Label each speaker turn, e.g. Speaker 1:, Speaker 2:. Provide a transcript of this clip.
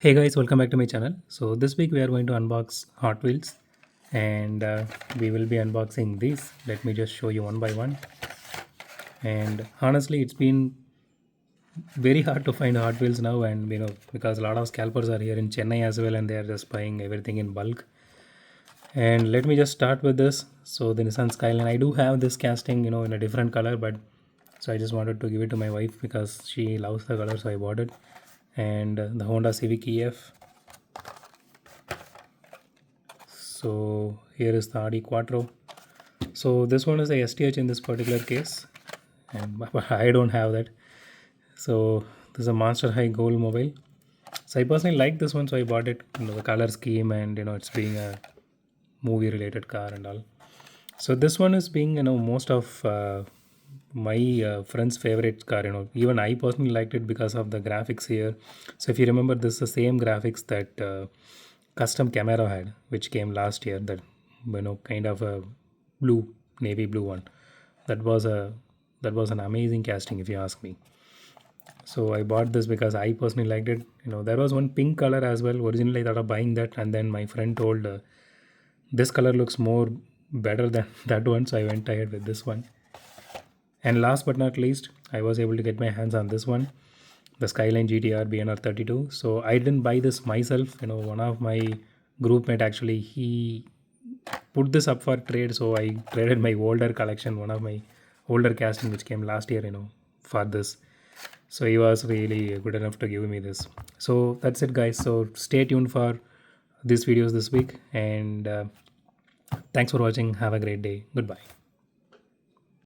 Speaker 1: Hey guys, welcome back to my channel. So this week we are going to unbox Hot Wheels and we will be unboxing these. Let me just show you one by one. And honestly, it's been very hard to find Hot Wheels now, and because a lot of scalpers are here in Chennai as well, and they are just buying everything in bulk. And let me just start with this. So the Nissan Skyline, I do have this casting, in a different color, but so I just wanted to give it to my wife because she loves the color, so I bought it. And the Honda Civic EF. So here is the Audi Quattro. So this one is a STH in this particular case, and but I don't have that. So this is a Monster High Gold Mobile. So I personally like this one, so I bought it. The color scheme and it's being a movie related car and all. So this one is being most of my friends' favorite car. Even I personally liked it because of the graphics here. So if you remember, this is the same graphics that custom Camaro had, which came last year. That kind of a blue, navy blue one. That was a that was an amazing casting, if you ask me. So I bought this because I personally liked it. There was one pink color as well. Originally, I thought of buying that, and then my friend told this color looks more better than that one, so I went ahead with this one. And last but not least, I was able to get my hands on this one, the Skyline GTR BNR 32. So I didn't buy this myself. One of my group mate actually he put this up for trade, so I traded my older collection, one of my older casting which came last year, for this. So he was really good enough to give me this. So that's it, guys. So stay tuned for these videos this week, and thanks for watching. Have a great day. Goodbye.